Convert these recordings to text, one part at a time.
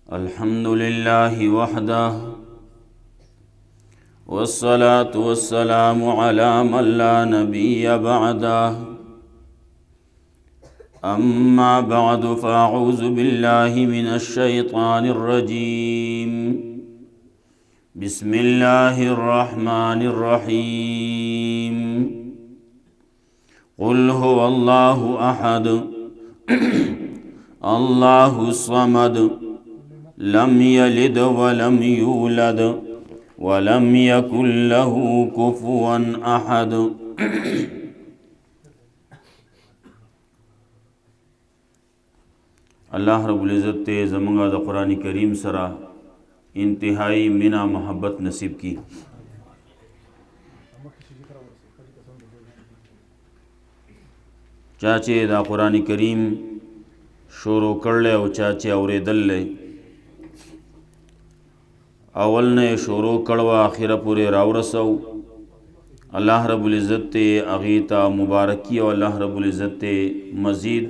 अल्हम्दुलिल्लाहि वहदह वस्सलातु वस्सलामु अला मन ला नबिय्य बअदह अम्मा बअदु फ़अऊज़ु बिल्लाहि मिनश शैतानिर रजीम बिस्मिल्लाहिर रहमानिर रहीम क़ुल हुवल्लाहु अहद अल्लाहुस समद लम यलिद वलम यूलद वलम यकुल लहू कुफुवन अहद। अल्लाह रब्बुल इज़्ज़त ते ज़मंगा द कुरान करीम सरा इंतहाई मिना मोहब्बत नसीब की। चाचे दा कुरान करीम शोरो करले और चाचे औरेदल ले अवल ने शोरो कड़वा आखिर पूरे रावरसौ। अल्लाह रब्बुल इज़्ज़त ते अगीता मुबारकी और अल्लाह रब्बुल इज़्ज़त ते मज़ीद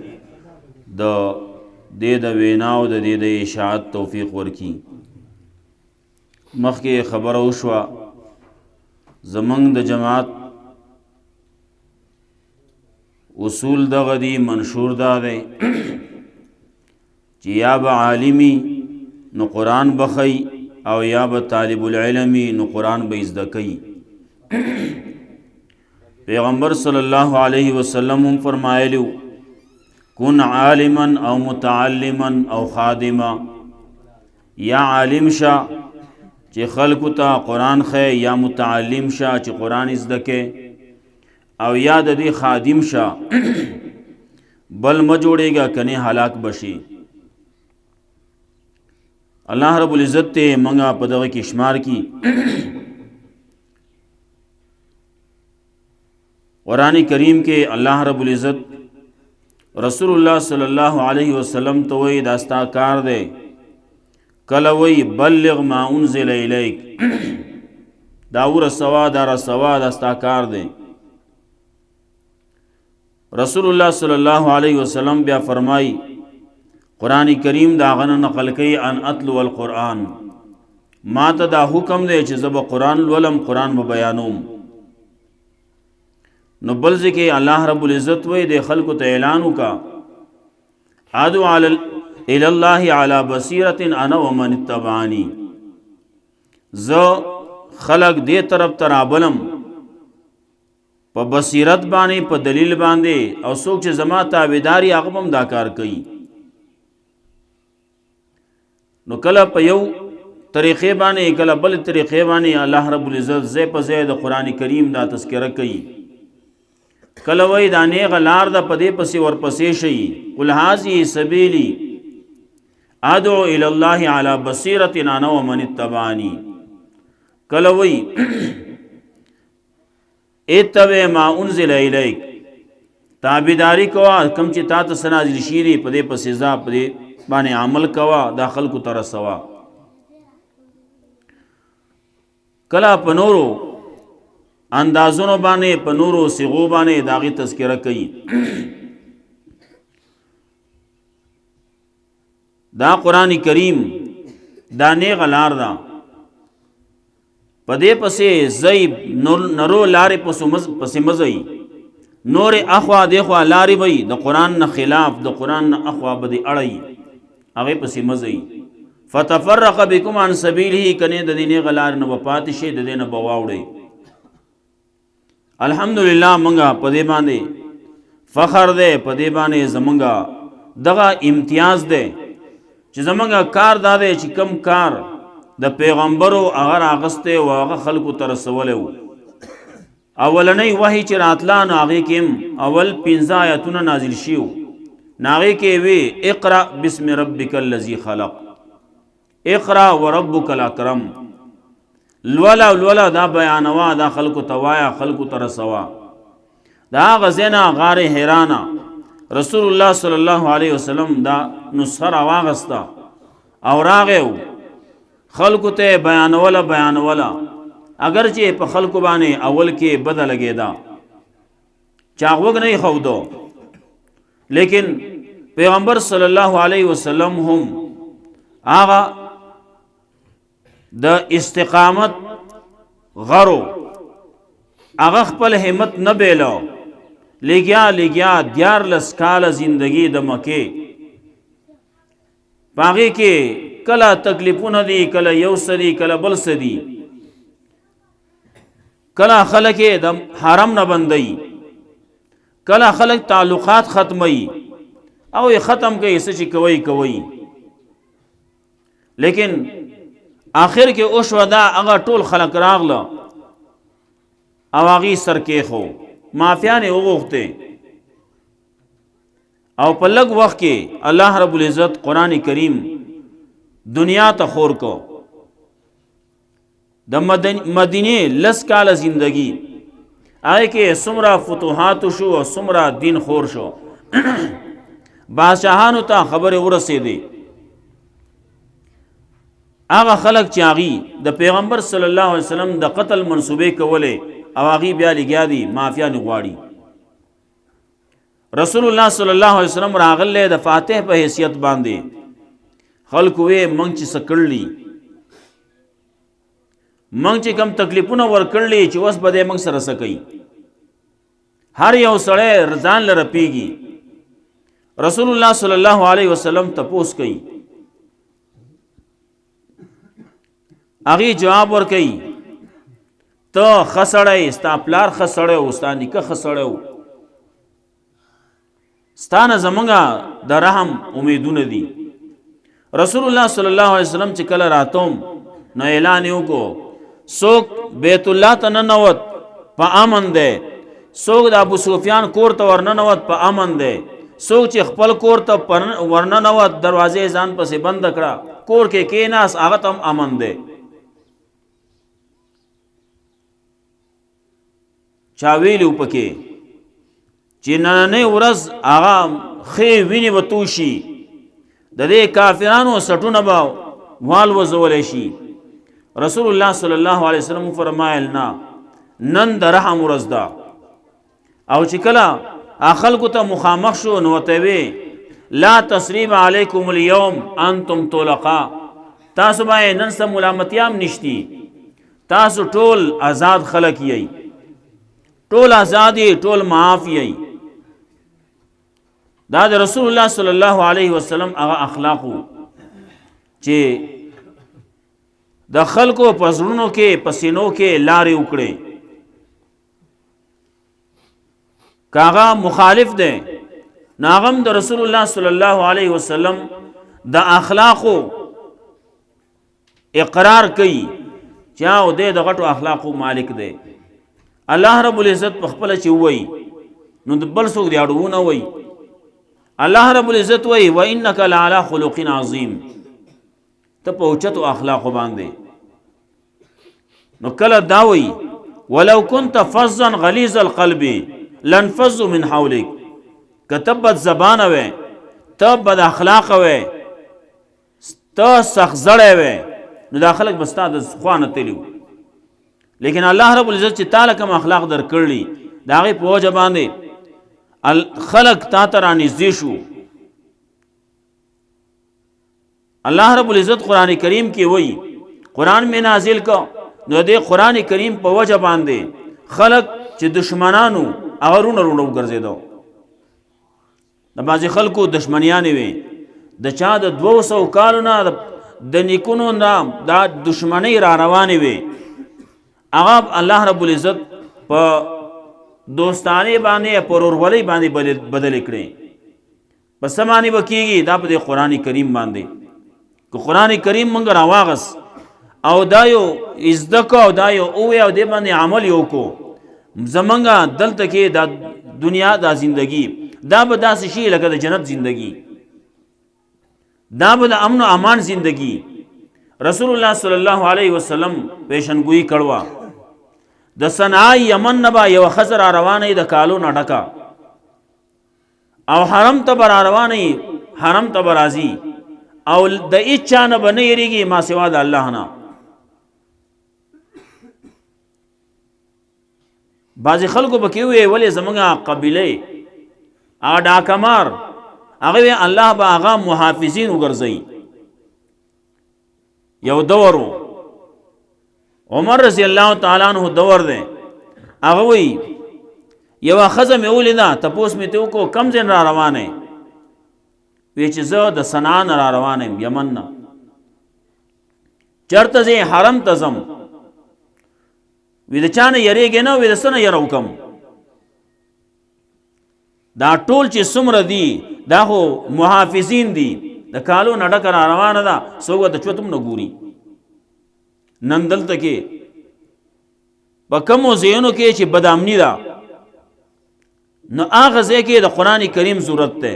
द वेनाव द इशाअत तौफीक वर्की। मख़के ख़बर उशवा ज़मंग द जमात उसूल द गदी मंशूर दा दे कि या ब आलिमी न कुरान बखई और या ब तालिबुल इल्मी न कुरान बइज़्दकई। पैगम्बर सल्लल्लाहु अलैहि वसल्लम फरमायलु कुन आलिमन औ मुतअल्लिमन औ खादिमा, या आलिम शा चे खल्कुता कुरान खे, या मुतअल्लिम शा चे कुरान इज़्दके, और या ददी खादिम शा बल मजोड़ेगा कने हलाक बशी। अल्लाह रब्बुल इज़्ज़त ते मंगा पदवे की शुमार की। कुरान करीम के अल्लाह रब्बुल इज़्ज़त रसूलुल्लाह सल्लल्लाहु अलैहि वसल्लम तो वही दास्ताकार दे कल वही बल्लिग मा उन्ज़िल इलैक दाऊर सवा दारा सवा दास्ताकार दे। रसूलुल्लाह सल्लल्लाहु अलैहि वसल्लम ब्या फरमाई कुरान करीम दागन नकल कई अन अत्लुल कुरान मात दा हुक्म दे जब कुरान वलम कुरान ब बयानुम न बल्ज़ के अल्लाह रब्बुल इज़्ज़त वे दे खल्क़ त ऐलानु का आदु इलल्लाहि अला बसीरतिन अना व मन इत्तबानी। ज़ खलक दे तरफ तराबलम प बसीरत बाने प दलील बांधे और सोच जमा ताबेदारी आगमम दाकार कई नो कला पयौ तरीक़े बाने कला बल तरीक़े बाने अल्लाह रब्बुल इज़्ज़त ज़े प ज़े द कुरान करीम दा तज़किरा कई। कला वही दाने गलार दा पदे पसे और पसे शई कुल हाज़ी सबीली अदउ इलल्लाहि अला बसीरतिन अना व मन इत्तबानी। कला वही इत्तबे मा उन्ज़िल इलैक ताबेदारी कवा कम ची तात सनाज़िल शीरी पदे पसे जा पदे बाने अमल कवा दाखल को तरह सवा। कला पनोरो अंदाज़ों बाने पनोरो सिगो बाने दागी तज़किरा कई। दा कुरान करीम दाने गलार दा पदे पसे ज़ईब नरो लारे पसे मज़ई नोरे अख्वा देखवा लारी बई द कुरान न खिलाफ द कुरान न अख्वा बदे अड़ई आगे पसी मज़ई फ़तफ़र्रक़ बिकुम अन सबीलिही कने द दीने गलार न वपातिशे द दे न बवाउड़े। अल्हम्दुलिल्लाह मंगा पदे बांधे फ़खर दे पदे बाने ज़मंगा दगा इम्तियाज़ दे च ज़मंगा कार दादे च कम कार द पैगम्बरो अगर आगस्ते व अगर खल्कु तरसवले अवल नहीं वही चिरातला नागे किम अवल 15 आयतुना नाजिल शिव नागे के वे इक़रा बिस्मि रब्बिकल लज़ी खलक़ इक़रा व रब्बुकल अकरम लवला दा बयानवा दा खल्कु तवाया खल्कु तरसवा दा गज़ेना गारे हैराना रसूलुल्लाह सल्लल्लाहु अलैहि वसल्लम दा नुसर आवागस्ता और आगे खल्कु ते बयानवला अगरचे प खल्कु बाने अवल के बदल लगेदा चागवग नहीं खौदो लेकिन पैगम्बर सल्लल्लाहु अलैहि वसल्लम हम آغا د استقامت غرو آغا خپل همت نه بیلو لګیا دیار لس کال زندگی د مکه باغی کې کله تکلیفونه دي کله یو سدي کله بل سدي کله خلک د حرم نه بندي کله خلک تعلقات ختمي او ختم کوي څه کوي لیکن آخر کې او شو دا هغه ټول خلق راغله او هغه سر کې خو مافیا نه وغوخته او په لږ وخت کې الله رب العزت قران کریم دنیا ته خور کو د مدینه لس کال زندگی آئے کې سمرا فتوحات شو او سمرا دین خور شو بادشاہانو ته خبر ورسېدې هغه خلق چې هغه د پیغمبر صلی الله علیه وسلم د قتل منسوبه کوله او هغه بیا لګیا دي مافیا نه غواړي رسول الله صلی الله علیه وسلم راغله د فاتح په حیثیت باندې خلق وې مونږ چې سکړلی مونږ چې کم تکلیفونه ورکړلی چې اوس به مونږ سره سکی هر یو سړی رضان لره پیږي رسول الله صلی الله علیه وسلم تپوس کوي هغه جواب ور کوي ته خسړی ستا پلار خسړی او ستا نیکه خسړی ستانه زمونږه د رحم امیدونه دي رسول الله صلی الله علیه وسلم چې کله راتوم نو اعلان وکړو څوک بیت الله ته ننوت په امن ده څوک د ابو سفیان کور ته ورننوت په امن ده څوک چې خپل کور ته ورننوت دروازې ځان پسې بند کړه کور کې کیناس هغه تم امن ده چا ویلو پکې چې نن ورځ هغه خې ویني وتوشي د دې کافرانو سټونه با وال وزول شي رسول الله صلی الله علیه وسلم فرمایل نن د رحم ورځ ده او چې کله خلکو ته مخامخ شو نو ته وی لا تسریب علیکم اليوم انتم طلقاء تاسو باندې نن سم ملامتیام نشتی تاسو ټول آزاد خلک یی ټول آزادی ټول معاف یی دا د رسول الله صلی الله علیه وسلم هغه اخلاقو چې د خلکو پزړونو کې پسینو کې لارې وکړي کاغه مخالف ده ناغم د رسول الله صلی الله علیه وسلم د اخلاقو اقرار کوي چې او د غټو اخلاقو مالک ده الله رب العزت په خپل چې وای نو د بل څوک دی اړونه وای الله رب العزت وای و انک لعلى خلق عظیم ته په اوچتو اخلاق باندې نو کله دا وای ولو كنت فظا غليظ القلب لانفضوا من حولك كتبت زبان و تبد اخلاق و ته سخزړې و نو داخلك بستا د خوانه تلیو لیکن الله رب العزت چې تعالی کوم اخلاق در کړلی داغه په وجه باندې خلق تا ترانی زیشو الله رب العزت قرآن کریم کی وئی قرآن میں نازل کا نو دے قرآن کریم په وجه باندې خلق چې دشمنانو اورونه رونو ګرځیدو د بعضی خلکو دشمنیان وي د چا د 200 کالونو د نیکونو نام دا دشمنی را روانې وي هغه الله رب العزت په دوستانه باندې پرورولۍ باندې بدل کړي پس معنی وکیږي دا په قرآن کریم باندې کو قرآن کریم مونږ راواغس او دایو ازدکو او دایو او دې باندې عمل یو کو زمونږه دلته کې د دنیا د زندگی دا به داسې شي لکه د جنت زندگی دا به د امن او امان زندگی رسول الله صلی الله علیه وسلم پیشنګوئی کړوا د صنعاء یمن نبا یو خزر روانه د کالو نډکا او حرم ته بر روانه حرم ته برازي او د اچا نه بنېریږي ما سوا د الله نه بعضی خلکو بکی وی ولی زمونږه قبیله اډا کمار هغه الله با هغه محافظین وګرځي یو دور عمر رضی الله تعالی عنہ دور دی هغه وی یو ښځه مې ولیده تپوس مې ته وکړو کم ځای را روانه وی چې زه د صنعا نه را روان یم یمن نه چرته ځې حرم ته ځم وی د چا نه یریږې نه وی د څه نه یره وکم دا ټول چې څومره دي دا خو محافظین دي د کالو نه ډکه را روانه ده څوک ورته چوتم نه ګوري نن دلته کې په کومو ځایونو کې چې بدامني ده نو هغه ځای کې د قرآن کریم ضرورت ده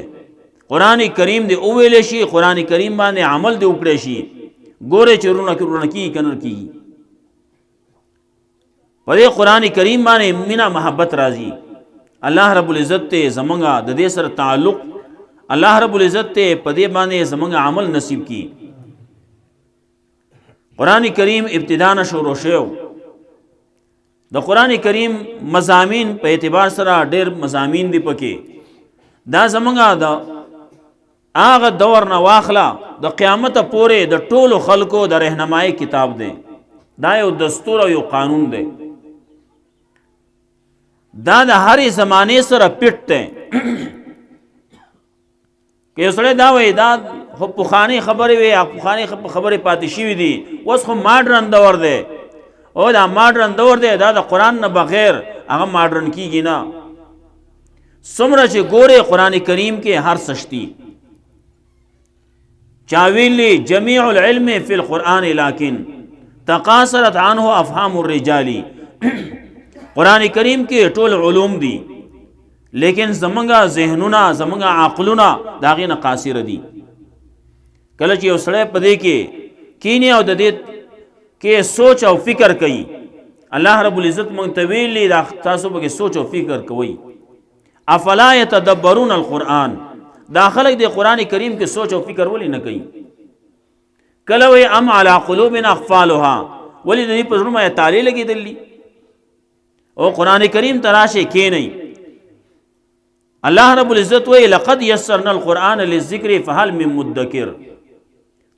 قرآن کریم دی اوویل شي قرآن کریم باندې عمل دی وکړي شي ګوره چې رونه کی کنه کی په دې قرآن کریم باندې مینا محبت راځي الله رب العزت ته زمونږه د دې سره تعلق الله رب العزت ته په دې باندې زمونږه عمل نصیب کی قرآن کریم ابتدا نه شروع شو د قرآن کریم مضامین په اعتبار سره ډېر مضامین دي پکې دا زمونږه د هغه دور نه واخله د قیامت پورې د ټولو خلکو د رهنمایي کتاب دی دا یو دستور او یو قانون دی دا د هرې زمانې سره پټ دی که یو سړی دا وایي دا خو پخوانۍ خبرې وي پخوانۍ خبرې پاتې شوي دي اوس خو ماډرن دور دی او دا ماډرن دور دی دا د قرآن نه بغیر هغه ماډرن کیږي نه څومره چې ګورې قرآن کریم کې هر سشتي چاویلی جمیع العلم فی القرآن لیکن تقاصرت عنه افهام الرجال قرآن کریم کې ټول علوم دي لیکن زمونږه ذهنونه زمونږه عقلونه د هغې نه قاصره دي کله چې یو سړی په دې کې کینی او د دې کې سوچ او فکر کوي الله رب العزت مونږ ته ویلي دا تاسو پکې سوچ او فکر کوئ افلا یتدبرون القرآن دا خلق دی قرآن کریم کې سوچ او فکر ولی نه کوي کله وی ام علی قلوبنا اقفالها ولی د دې په زړه باندې تالې لګېدلي او قرآن کریم تراشه کې نه الله رب العزت وی لقد یسرنا القرآن للذکر فهل من مدکر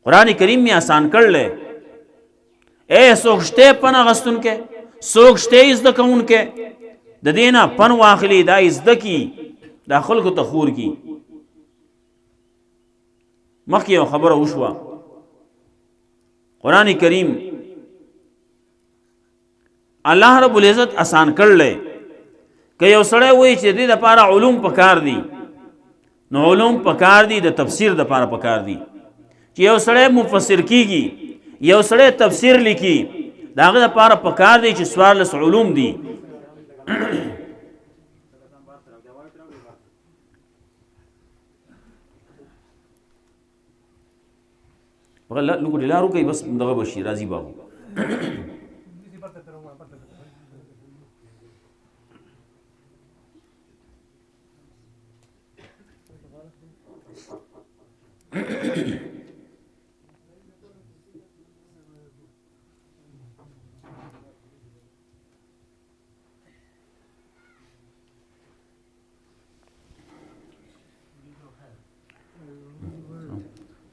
قرآن کریم می آسان کړل اے سوچته پن غستون کې سوچته از د کون کې د دینه پن واخلی دا از د کی دا خلکو ته خور کی مخکې یو خبره وشوه قرآن کریم الله رب العزت آسان کړل که یو سړی وایي چې دې دپاره علوم پکار دي نو علوم پکار دي د تفسیر دپاره پکار دي چې یو سړی مفسر کیږي یو سړی تفسیر لیکي د هغه دپاره پکار دي چې څوارلس علوم دي لوګو لارو کوي بس دغه بشي راضي بابو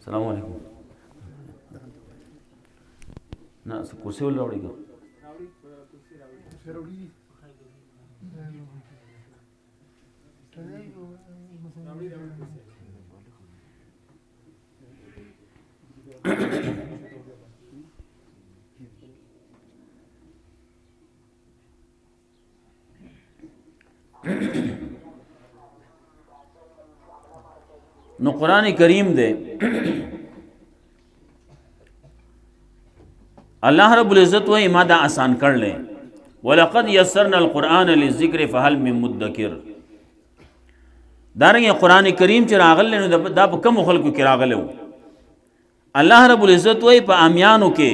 السلام علیکم نه کرسي ول راوړي کو نو قرآن کریم دے اللہ رب العزت وہی ما دا آسان کر لے وَلَقَدْ يَسَّرْنَا الْقُرْآنَ لِلذِّكْرِ فَهَلْ مِن مُدَّكِرٍ دارنگی قرآن کریم چی راغل لے دا پا کم خلقو کی راغل لے اللہ رب العزت وہی پا امیانو کے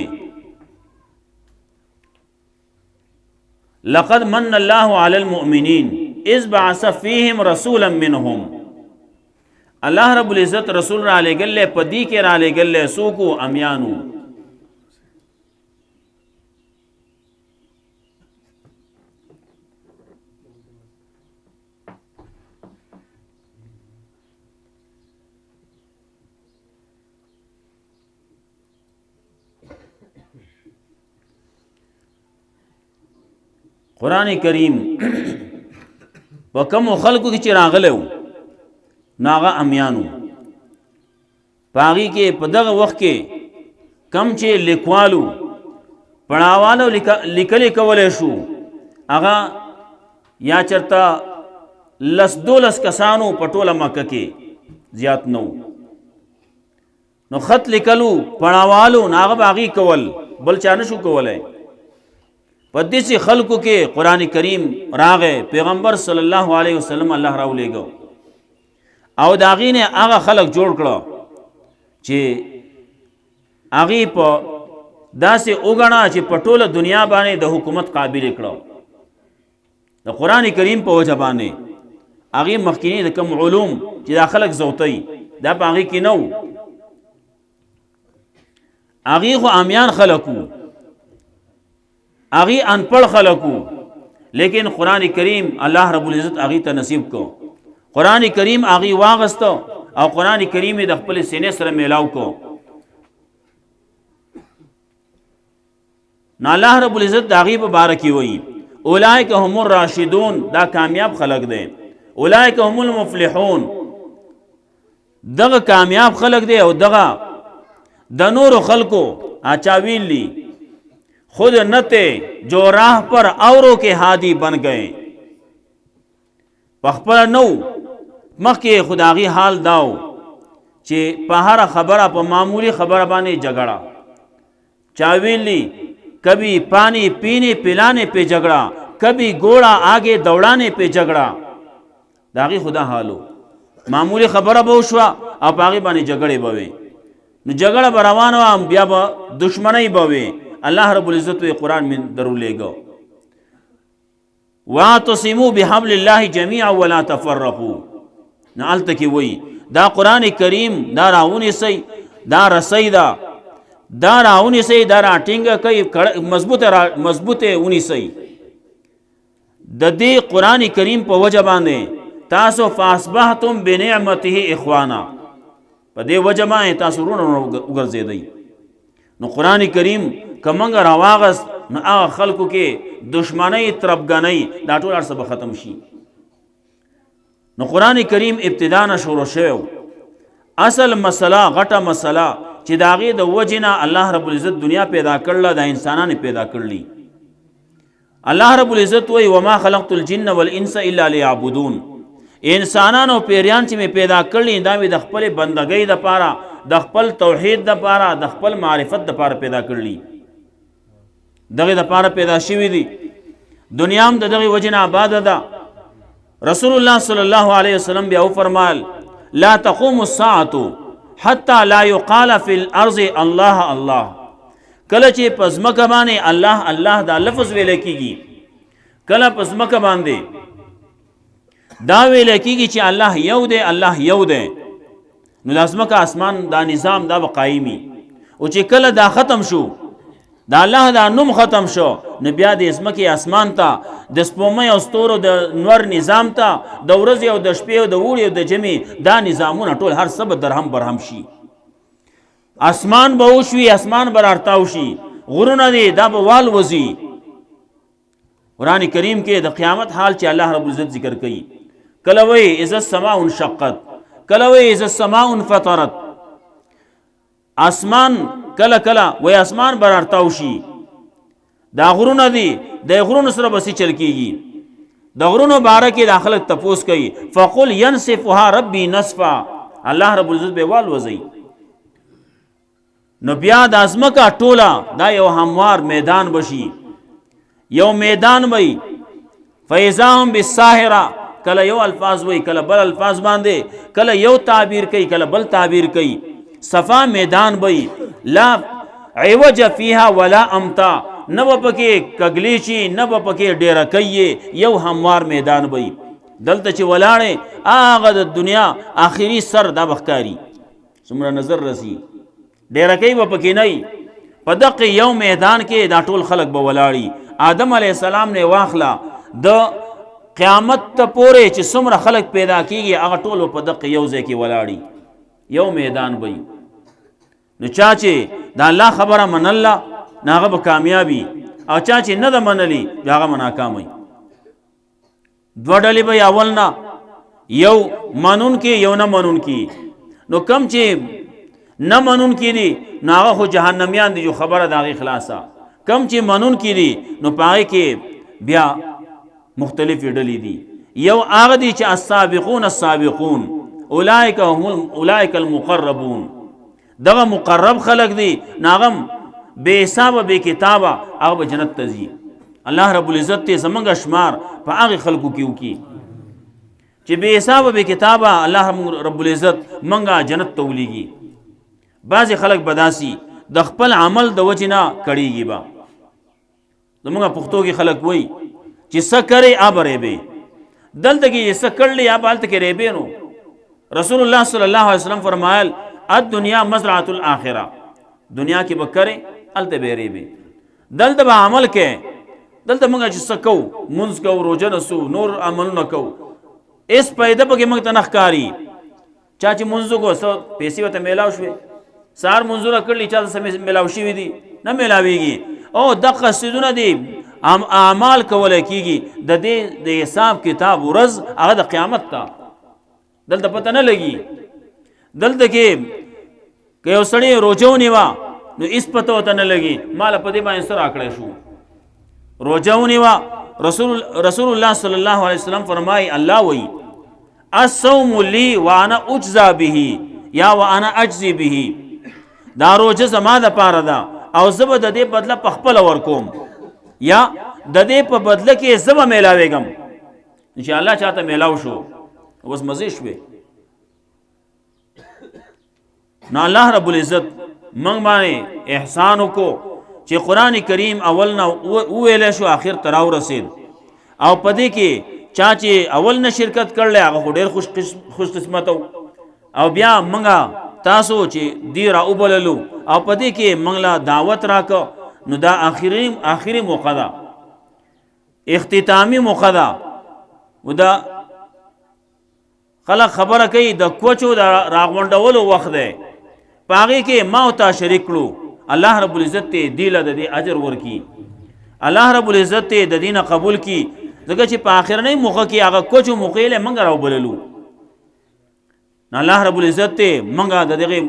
لَقَدْ مَنَّ اللَّهُ عَلَى الْمُؤْمِنِينَ اِذْ بَعَثَ فِيهِمْ رَسُولًا مِّنْهُمْ اللہ رب العزت رسول را لے گلے پدی کے را لے گلے سوکو امیانو قرآن کریم په کومو خلکو کې چې راغلی و نو هغه امیانو په هغې کې په دغه وخت کې کم چې لیکوالو پړاوالو لیکلې کولی شو هغه یا چرته 10-12 کسانو په ټوله مکه کې زیات نه نو خط لیکلو پړاوالو نو هغه به هغې کول بل چا نه شو کولی په داسې خلکو کې قرآن کریم راغی پیغمبر صلی الله علیه وسلم الله راولېږه او د هغې نه هغه خلک جوړ کړه چې هغې په داسې وګڼه چې په ټوله دنیا باندې د حکومت قابل کړه د قرآن کریم په وجه باندې هغې مخکینی د کوم علوم چې دا خلک زوتی دا په هغې کې نه و هغې خو امیان خلک وو هغې انپړ خلک وو لیکن قرآن کریم الله رب العزت هغې ته نصیب کو قرآن کریم هغې واغسته او قرآن کریم د خپل سینې سره میلاو کو نو الله رب العزت د هغې په باره کې وایي اولئک هم الراشدون دا کامیاب خلق دی اولئک هم المفلحون دغه کامیاب خلق دی او دغه د نور خلقو اچاویل لی خود نتے جو راہ پر اوروں کے ہادی بن گئے پخپل نو مخی خداغی حال داو چې په هر خبره په معمولی خبره باندې جګړه چاویلی کبھی پانی پینے پلانے پہ جھگڑا کبھی گھوڑا آگے دوڑانے پہ جھگڑا داغی خدا حالو معمولی خبره به وشوه او په هغې باندې جګړې به وې نو جګړه به روانه وه بیا به دشمنۍ به وې الله رب العزت وی قرآن من درولېږه واعتصموا بحبل الله جميعا ولا تفرقوا نو هلته کې وایي دا قرآن کریم دا راونیسئ دا رسۍ ده دا راونیسئ دا راټینګه کوي مضبوطه ونیسئ د دې قرآن کریم په وجه باندې تاسو فاصبحتم بنعمته اخوانا په دې وجه باندې تاسو ورونه وګرځېدئ نو قرآن کریم کمنګ راواغس نو هغه خلکو کې دشمنۍ تربګنۍ دا ټول هر څه به ختم شي نو قرآن کریم ابتدا نه شروع شوی اصل مسله غټه مسله چې د هغې د وجې نه الله رب العزت دنیا پیدا کړله دا انسانان پیدا کړلی الله رب العزت وی وما خلقت الجن والانس الا ليعبدون انسانانو پیریان چې مې پیدا کړلی دا مې د خپل بندګۍ دپاره د خپل توحید دپاره د خپل معرفت دپاره پیدا کړلی دغه دپاره پیدا شوي دي دنیا هم د دغې وجې نه آباده ده رسول الله صلی الله علیه وسلم بیا وفرمایل لا تقوم الساعة حتى لا يقال في الارض الله الله کله چې په ځمکه باندې الله الله دا لفظ ویل کېږي کله په ځمکه باندې دا ویل کېږي چې الله یو دی الله یو دی نو د ځمکه اسمان دا نظام دا به قایمي او چې کله دا ختم شو دا الله دا نوم ختم شو نو بیا د ځمکې اسمان ته د سپومۍ او ستورو د نور نظام ته د ورځې او د شپې او د اوړي او د ژمي دا نظامونه ټول هر څه به درهم برهم شي اسمان به وشوي اسمان به رارتاو شي غرونه دي دا به والوځي قرآن کریم کې د قیامت حال چې الله رب العزت ذکر کوي کله وایي اذا السماء انشقت کله وایي اذا السماء انفطرت اسمان کله کله وایي اسمان به رارتاو شي دا غرونه دي د غرونو سره به څه چل کېږي د غرونو باره کې دا خلک تپوس کوي فقل ینسفها ربي نصفا الله رب العزت به والوځي نو بیا د ځمکه ټوله دا یو هموار میدان بشي یو میدان وي فاذا هم بالساهره کله یو الفاظ وي کله بل الفاظ باندې کله یو تعبیر کوي کله بل تعبیر کوي صفا میدان وي لا عوج فيها ولا امتا نه به پکې کګلی شي نه به پکې ډیره کوي یو هموار میدان وي دلته چې ولاړې هغه د دنیا آخري سر دا بخکاری څومره نظر رسی ډیره کوي به پکې نه په دقه یو میدان کې دا ټول خلق به ولاړي آدم علیه السلام نه واخلا د قیامت ته پورې چې څومره خلق پیدا کیږي هغه ټول په دقه یو ځای کې ولاړي یو میدان وي نو چا چې دا الله خبره من الله هغه به کامیابی او چا چې نه د منلی هغه ناکام وي. دوه ډلې به اول نه یو منون کې یو نه منون کې. نو کم چې نه منون کې دي نو هغه خو جهنميان دي جو خبره د هغې خلاصه. کم چې منون کې دي نو په هغې کې بیا مختلفې ډلې دي. یو هغه دي چې السابقون السابقون اولئک المقربون، دغه مقرب خلق دي ناغم بے حساب بے کتابه هغه به جنت ته ځي. الله رب العزت ته زمونږ شمار په هغې خلکو کې وکړي چې بے حساب بے کتابه الله رب العزت منګه جنت ته ولیږي. بعضې خلک به داسي د خپل عمل د وجې نه کړېږي. به زمونږ پښتو کې خلک وایي چې څه کرې آ به ریبې. دلته کې څه کړلی یا به هلته کې ریبې. نو رسول الله صلی الله علیه وسلم فرمایل الدنیا مزرعة الاخره، دنیا کې به کرې هلته به ریبې، دلته به عمل کې. دلته موږ چې څه کوو مونځ کوو روژه نسو نور عملونه کوو اس پیدا پکې موږ ته نه ښکاري. چا چې مونځ وکړو څه پیسې ورته میلاو شوې، سهار مونځونه کړلي چا ته میلاو شوي دي نه میلاویږي. او دغه څیزونه دي اعمال کولی کېږي د دې د حساب کتاب ورځ هغه د قیامت ته دلته پته نه لګي. دلته کې که یو سړی روژه ونیوه نو هېڅ پته ورته نه لګي ماله په دې باندې څه راکړی شو. روژه ونیوه رسول الله صلی الله علیه وسلم فرمایي الله وایي الصوم لی وانا اجزا به یا وانا اجزی به، دا روژه زما د پاره ده او زه به د دې بدله په خپله ورکوم یا د دې په بدله کې زه به میلاویږم. انشاءالله چاته میلاو شو اوس مزې شوې. نو الله رب العزت موږ باندې احسان وکړو چې قرآن کریم اول نه وویلی شو آخر ته راورسېد. او په دې کې چا چې اول نه شرکت کړلی هغه خو ډېر خوش قسمت او بیا موږ تاسو چې دی را وبللو او په دې کې موږ له دعوت راکړه. نو دا آخري موقع ده، اختتامی موقع ده. و دا خلق خبره کوي د کوچو د راغونډولو وخت دی، په هغې کې ما او تا شریک کړو. الله رب العزت ته دی له د دې اجر ورکي، الله رب العزت ته د دینه قبول کی. ځکه چې په آخرنۍ موقع کې هغه کوچو موقع له موږ راوبللو. نو الله رب العزت ته موږ د دغې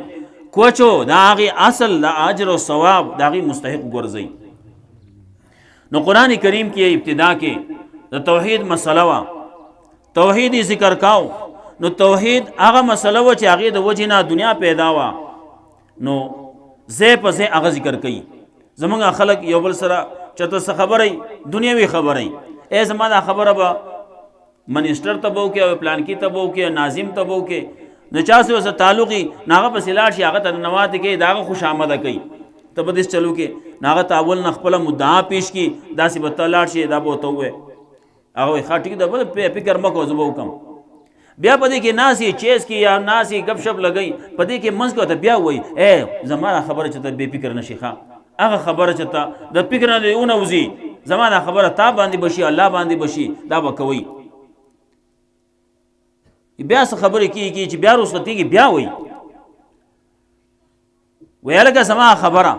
کوچو د هغې اصل د اجر او ثواب د هغې مستحق ګرځئ. نو قرآن کریم کې ابتدا کې د توحید مسله وه، توحید ذکر کاو. نو توحید هغه مسله وه چې هغې د وجې نه دنیا پیدا وه. نو ځای په ځای هغه ذکر کوي. زمونږ خلک یو بل سره چېرته څه خبرئ دنیوي خبرئ، ای زما دا خبره به منسټر ته به وکړې او پلانکي ته به وکړې ناظم ته به وکړې. نو چا سره ورسره تعلق وي نو هغه پسې لاړ شي هغه ته ننواتې کوي د هغه خوش آمده کوي. ته به داسې چلو کې نو هغه ته اول نه خپله مدعا پیش کړي داسې به ته لاړ شي دا به ورته ووایې. هغه وایي ښه ټیک ده بل فکر مه کوه زه به وکړم. بیا په دې کې ناسې چیز کې یا ناسې گپ شپ لګئ په دې کې منځ کې ورته بیا وایي ای زما دا خبره چې ته بې فکر نه شي ښه هغه خبره چې ته د فکر نه دې ونوځي زما دا خبره تا باندې به شي الله باندې به شي دا به کوئ. بیا څه خبرې کېږي چې بیا رخصتېږي بیا وایي وایي هلکه زما خبره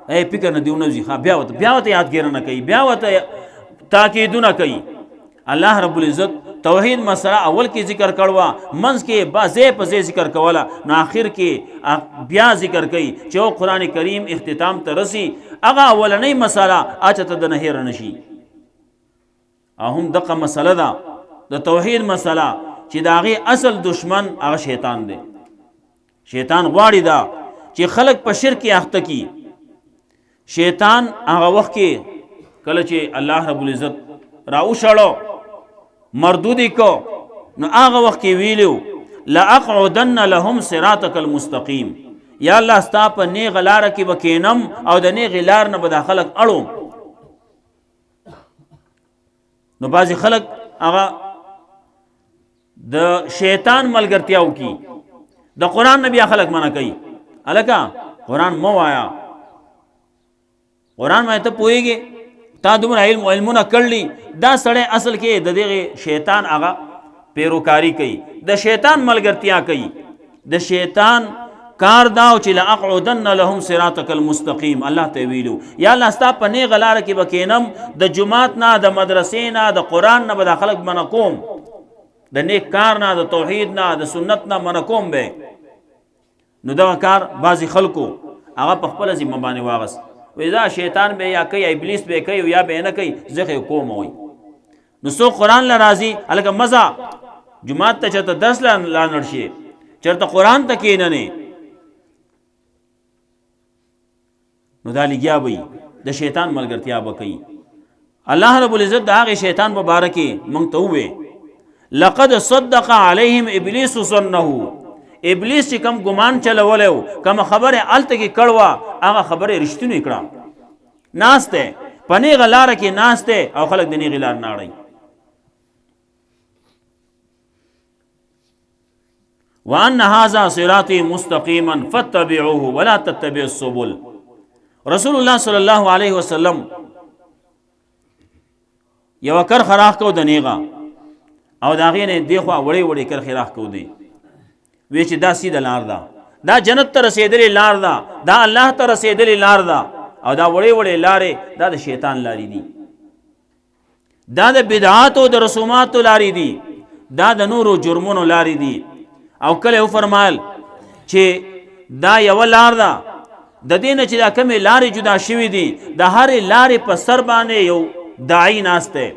ای فکر نه دې ونوځي ښه بیا ورته یادګیرنه کوي بیا ورته تاکیدونه کوي. الله رب العزت توحید مسله اول کې ذکر کړوا منځ کې ځای په ځای ذکر کوله نو آخر کې بیا ذکر کوي چې او قرآن کریم اختتام ته رسي هغه اولنۍ مسله اچته د نه هېره نه شي. او هم دغه مسله ده د توحید مسله چې د هغې اصل دشمن هغه شیطان دی. شیطان غواړي دا چې خلق په شرک اخته کی. شیطان هغه وخت کې کله چې الله رب العزت راوشړو مردودی کو نو هغه وخت کې ویلو لاقعدن لهم صراطک المستقیم، یا الله ستا په نیغه لاره کې به کینم او د نیغې لار نه به دا خلک اړوم. نو بعضې خلک هغه د شیطان ملګرتیا وکړي د قرآن نه بیا خلک منع کوي هلکه قرآن مه وایه قرآن باندې ته پوهېږې تا دومره علمونه کړلي دا سړی اصل کې د دغې شیطان هغه پیروکاری کوي د شیطان ملګرتیا کوي د شیطان کار داو چې لاقعدن لهم صراطک المستقیم. الله ته ویلو یا الله ستا په نیغه لاره کې به کینم، د جماعت نه، د مدرسې نه، د قرآن نه به دا خلک منع کوم، د نیک کار نه، د توحید نه، د سنت نه منع کوم به. نو دغه کار بعضې خلکو هغه په خپله ذمه باندې واغست، وایي دا شیطان به یا کوي، ابلیس به کوي یا به نه کوي، زه خو یې کوم. وایي نو څوک قرآن له راځي هلکه مزه جماعت ته چېرته درس لا نړ شي، چېرته قرآن ته کښېننې، نو دا لګیا به د شیطان ملګرتیا به کوي. الله رب العزت د هغې شیطان په باره کې موږ ته ووی لقد صدق علیهم ابلیس ظنه. ابلیس چې کم ګمان چلولی و، کومه خبره هلته کې کړ وه، هغه خبره رښتونې کړه. ناست دی په نیغه لاره کې ناست دی او خلک د نیغې لار نه اړوي. وان هذا صراطي مستقیما فاتبعوه ولا تتبعوا السبل. رسول الله صلی الله علیه وسلم یو کرخه راخ کو د نیغه او د هغې نه دې خوا وړې وړې کرخې راخ کو دی، وی چې دا سیده لار ده، دا جنت ته رسېدلې لار ده، دا الله ته رسېدلې لار ده، او دا وړې وړې لارې دا د شیطان لارې دي، دا د بدعاتو د رسوماتو لارې دي، دا د نورو جرمونو لارې دي. او کله وفرمایل چې دا یوه لار ده، د دې نه چې دا کمې لارې جدا شوي دي، د هرې لارې په سر باندې یو داعی ناست دی،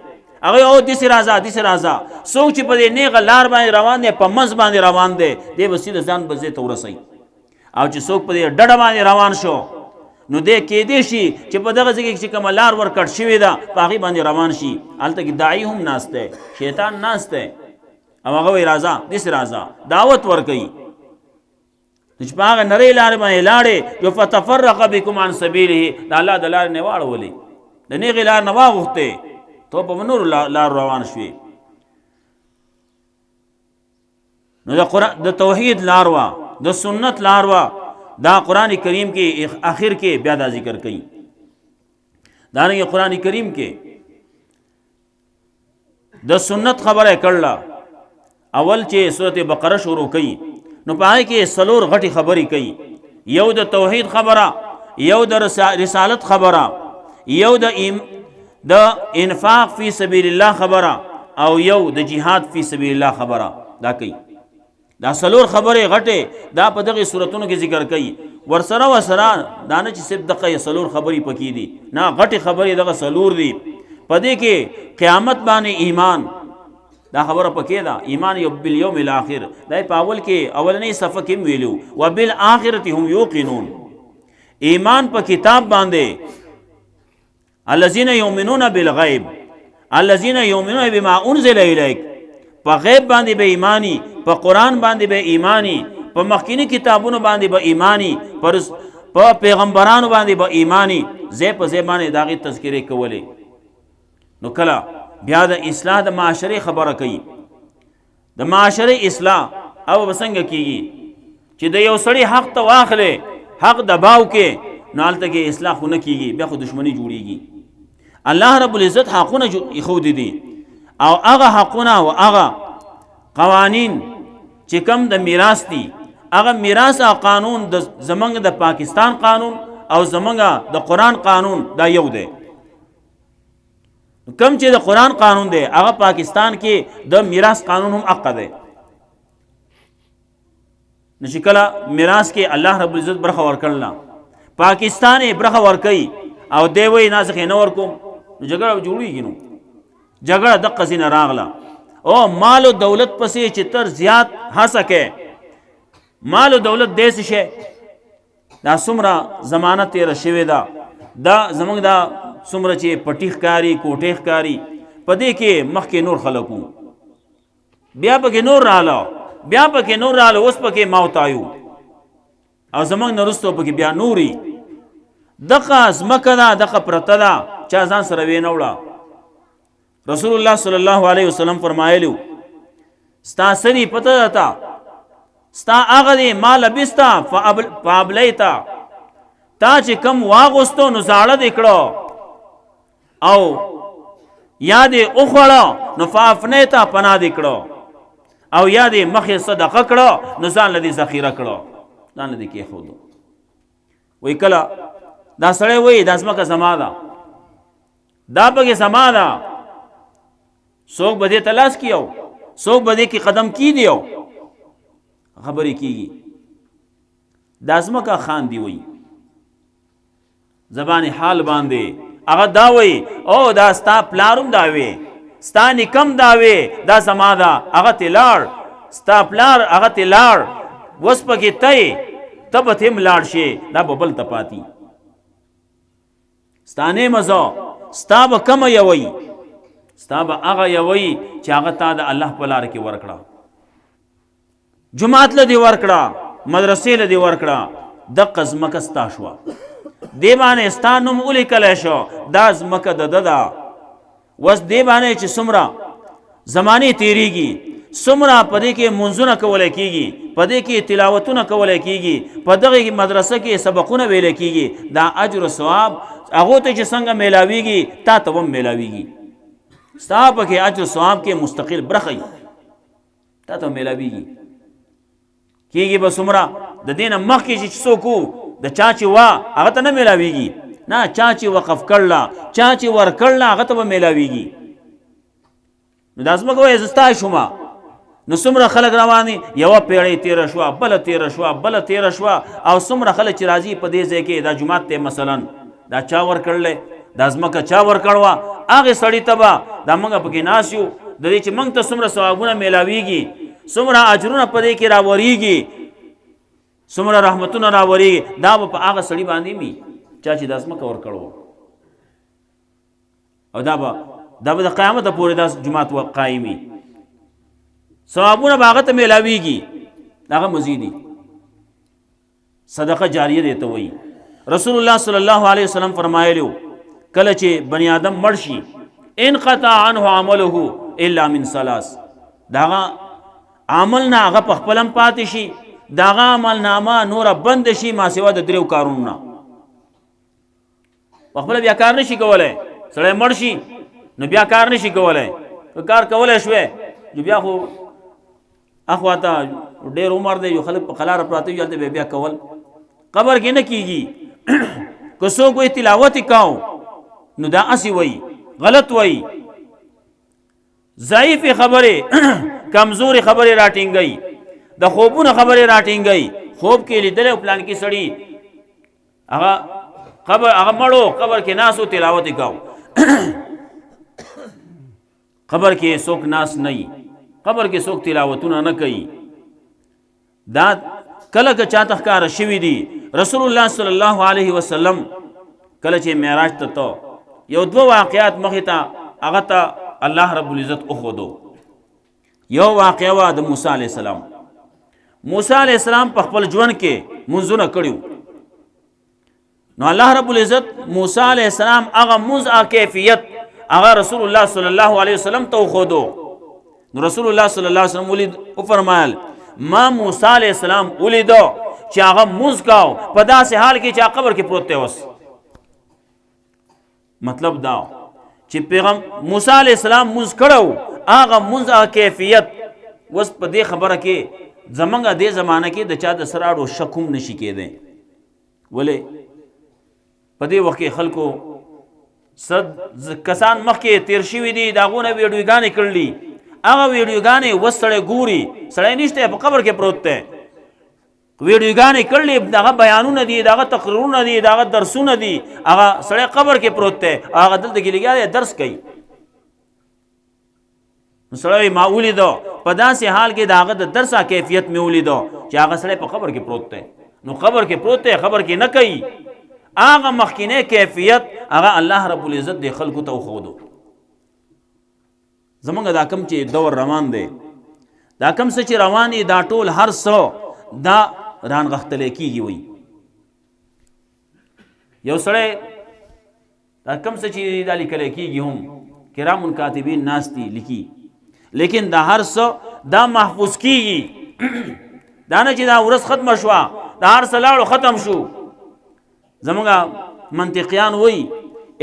هغه او داسې راځه داسې راځه. څوک چې په دې نیغه لار باندې روان دی، په منځ باندې روان دی، دی به سیده ځان به ځای ته ورسوي. او چې څوک په دې ډډه باندې روان شو، نو دی کیدی شي چې په دغه ځای کې چې کومه لار ورکړ شوې ده په هغې باندې روان شي. هلته کې داعی هم ناست دی، شیطان ناست دی، او هغه وایي راځه داسې راځه، دعوت ورکوي. چې په هغه نرۍ لارې باندې لاړې، یو فتفرق بکم عن سبیله، د الله د لارې نه واړولې، د نیغې لار نه واغوښتې، تو په نورو لار روان شوې. نو د قرآن د توحید لار وه، د سنت لار وه، دا قرآن کریم کې آخر کې بیا دا ذکر کوي. دارنګه قرآن کریم کې د سنت خبره کړله، اول چې سورۃ بقره شروع کوي نو په هغې کې څلور غټې خبرې کوي. یو د توحید خبره، یو د رسالت خبره، یو د انفاق فی سبیل الله خبره، او یو د جهاد فی سبیل الله خبره. دا کوي، دا څلور خبرې غټې دا په دغې صورتونو کې ذکر کوي. ورسره دا نه چې صرف دغه څلور خبرې پکې دي، نه، غټې خبرې دغه څلور دي. په دې کې قیامت باندې ایمان دا خبره پکې ده، ایمان یو بالیوم الاخر، دا په اول کې اولنۍ صفحه کې ویلو وبالآخرة هم یوقنون. ایمان په کتاب باندې، الذین یؤمنون بالغیب، الذین یؤمنون بما انزل الیک، په غیب باندې به ایمانی، په قرآن باندې به ایمانی، په مخکینی کتابونو باندې به ایمانی، په پیغمبرانو باندې به ایمانی. ځای په ځای باندې د هغې تذکرې کولې. نو کله بیا د اصلاح د معاشرې خبره کوي. د معاشرې اصلاح او به څنګه کېږي چې د یو سړي حق ته واخلې، حق دباو کې، نو هلته کې اصلاح خو نه کېږي، بیا خو دشمني جوړېږي. الله رب العزت حقونه ایښودي دي، او هغه حقونه او هغه قوانین چې کم د میراث دي، هغه میراث او قانون د زمونږ د پاکستان قانون او زمونږ د قرآن قانون دا یو دی. کم چې د قرآن قانون دی هغه پاکستان کې د میراث قانون هم حق دی. نو چې کله میراث کې الله رب العزت برخه ورکړله، پاکستان یې برخه ورکوي او دی وایي نه زه خو یې نه ورکوم، نو جګړه جوړېږي. نو جګړه دقه ځینه راغله، او مال و دولت پسې چې تر زیات هڅه کوي، مال و دولت داسې شی دا څومره زمانه تېره شوې ده، دا زموږ دا څومره چې پټي ښکاري، کوټې ښکاري، په دې کې مخکې نور خلک وو، بیا پکې نور راغله، بیا پکې نور راغله، اوس پکې موتایو، او زموږ نه وروسته پکې بیا نوري. دغه ځمکه ده، دغه پرته ده، چا ځان سره ویې نه وړه. رسول الله صلی الله علیه وسلم فرمایلو ستا سری پته ده، ستا هغه دی ما لبستا فابلیتا، تا چې کم واغوستو نو زاړه دې کړو، او یا دې وخوړه نو فافنیتا پناه دې کړو، او یا دې مخې صدقه کړو نو ځان له دې ذخیره کړو. ځان دې کېښودو. وایي کله دا سړی وایي دا ځمکه زما ده، دا پکې زما ده، څوک به دې ته لاس کیو، څوک به دې کې قدم کیدیو، خبرې کیږي. دا ځمکه خان دی وایي زبان حال باندې هغه دا وایي او دا ستا پلارم دا وی، ستا نیکم دا وی، دا زما ده، هغه ته لاړ، ستا پلار هغه ته لاړ، اوس پکې ته به ته هم لاړ شې، دا به بل ته پاتې. ستا نه مزه ستا به کمه یوی، ستا به هغه یوی چې هغه تا د الله په لار کې ورکړه، جماعت له دې ورکړه، مدرسې له دې ورکړه، دغه ځمکه ستا شوه، دې باندې ستا نوم ولیکلی شو، دا ځمکه د ده ده. اوس دې باندې چې څومره زمانې تېرېږي، څومره په دې کې منځونه کولی کېږي، په دې کې تلاوتونه کولی کېږي، په دغه مدرسه کې سبقونه ویلی کېږي، دا اجر و ثواب هغو ته چې څنګه میلاویږي تا ته هم میلاویږي، ستا پکې اجر و ثواب کې مستقل برخه وي، تا ته میلاویږي. کېږي به څومره د دې نه مخکې چې څوک و د چا چې وا هغه ته نه میلاویږي، نه چا چې وقف کړله، چا چې ورکړله هغه ته به میلاویږي. نو دا ځمکه وایي زه ستا شومه، نو څومره خلک روان دي، یوه پیړۍ تېره شوه، بله تېره شوه، بله تېره شوه، او څومره خلک چې راځي په دې ځای کې دا جومات ته مثلا دا چا ورکړلی، دا ځمکه چا ورکړ وه، هغې سړي ته به دا موږ پکې ناست یو، د دې چې موږ ته څومره ثوابونه میلاویږي، څومره اجرونه په دې کې راوریږي، څومره رحمتونه راوریږي، دا به په هغه سړي باندې وي چا چې دا ځمکه ورکړ وه، او دا به د قیامته پورې دا جومات قایمي، ثوابونه به هغه ته میلاویږي، هغه مزیدي. صدقه جاریه دی ته وایي. رسول الله صلی الله علیه وسلم فرمایلیو کله چې بنی آدم مړ شي انقطع عنه عمله الا من ثلاث، داغه عمل نه هغه په خپل هم پاتې شي، داغه عمل نامه نوره بند شي ما سوا د دریو کارونو نه، په خپل بیا کار نشي کولی، سړی مړ شي نو بیا کار نشي کولی، کار کولی شوی جو بیا خو اخواته ډېر عمر دی، یو خلک په قلاره پراته وي هلته بیا کول قبر کې نه کېږي. که څوک وایي تلاوت یې کوو نو دا اسې وایي غلط وایي، ضعیفې خبرې کمزورې خبرې راټینګوي، د خوبونو خبرې راټینګوي، خوب کې لیدلی او پلان کې سړي هغه مړو قبر کې ناست و تلاوت یې کوو قبر کې څوک ناست نه وي، قبر کې څوک تلاوتونه نه کوي. دا کله که چاته ښکاره شوي دي رسول الله صلی الله علیه وسلم کله چې معراج ته تو یو دوه واقعات مخې ته هغه ته الله رب العزت اخودو. یو واقعه وه د موسی علیه السلام. موسی علیه السلام په خپل ژوند کې منځونه کړي، نو الله رب العزت موسی علیه السلام هغه منځ کیفیت هغه رسول الله صلی الله علیه وسلم ته اخودو. نو رسول الله صلی الله علیه وسلم ولید او فرمایل ما موسی علیه السلام ولیدو چې هغه منځ کاو په داسې حال کې چې قبر کې پروت دی. اوس مطلب دا چې پیغام موسی علیه السلام منځ کړو، هغه منځ کیفیت اوس په دې خبره کې زمونږ دې زمانه کې د چا د سر اړو شک هم نشي کېدی. ولې په دې وخت کې خلکو صد کسان مخکې تیر شوي دي، د هغو نه ویډیوګانې کړلي، هغه ویډیوګانې اوس سړی ګوري، سړی نشته په قبر کې پروت دی، ویډیوګانې کړلې، دغه بیانونه دي، دغه تقریرونه دي، دغه درسونه دي، هغه سړی قبر کې پروت دی، هغه دلته کې لګیا دی درس کوي. نو سړی ما ولیدو په داسې حال کې د هغه د درس کیفیت مې ولیدو چې هغه سړی په قبر کې پروت دی. نو قبر کې پروت دی، قبر کې نه کوي، هغه مخکینه کیفیت هغه الله رب العزت د خلکو ته وښودو. زمونږ دا کم چې دور روان دی، دا کم څه چې روان دی، دا ټول هر څه دا رانغښتلی کېږي. وایي یو سړی دا کم څه چې دا لیکلی کېږي هم کرام کاتبین ناست دي لیکي، لیکن دا هر څه دا محفوظ کېږي. دا نه چې دا ورځ ختمه شوه، دا هر څه لاړو ختم شو. زمونږ منطقیان وایي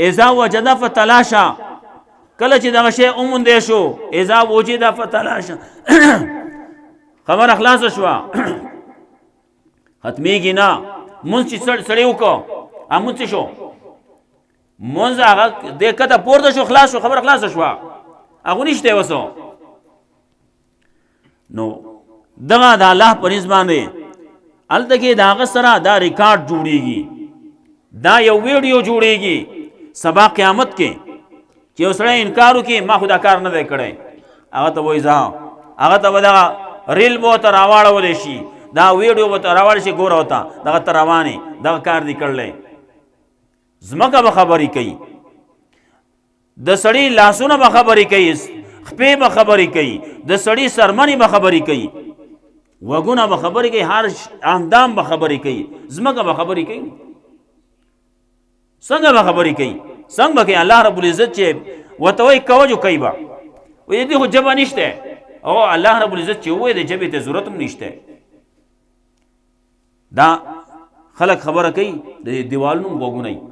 اذا وجد فتلاشا، کله چې دغه شی وموندی شو، اذا وجد فتلاشا خبره خلاصه شوه، ختمیږي نه. مونږ چې سړی وکړو مونږ څه شو مونږ هغه دې کته پورته شو خلاص شو خبره خلاصه شوه هغه نشته وسو. نو دغه د الله په نسبت باندې هلته کې د هغه سره دا ریکارډ جوړیږي، دا یو ویډیو جوړیږي سبا قیامت کې چې یو سړی انکار وکړي ما خو دا کار نه دی کړی، هغه ته وایي ځه هغه ته به دغه ریل به ورته راواړولی شي، دا ویډیو به ته راواړی شي ګوره ورته دغه ته روانې دغه کار دی کړلی. ځمکه به خبرې کوي، د سړي لاسونه به خبرې کوي، خپې به خبرې کوي، د سړي سرمنې به خبرې کوي، وګونه به خبرې کوي، هر اندام به خبرې کوي، ځمکه به خبرې کوي. څنګه به خبرې کوي؟ څنګه به کوي؟ الله رب العزت چې ورته وایي کوه جو کوي به وایي دې خو ژبه نشته، او الله رب العزت چې ووایي د ژبې ته ضرورت هم نشته. دا خلک خبره کوي د دیوالونو غوږونه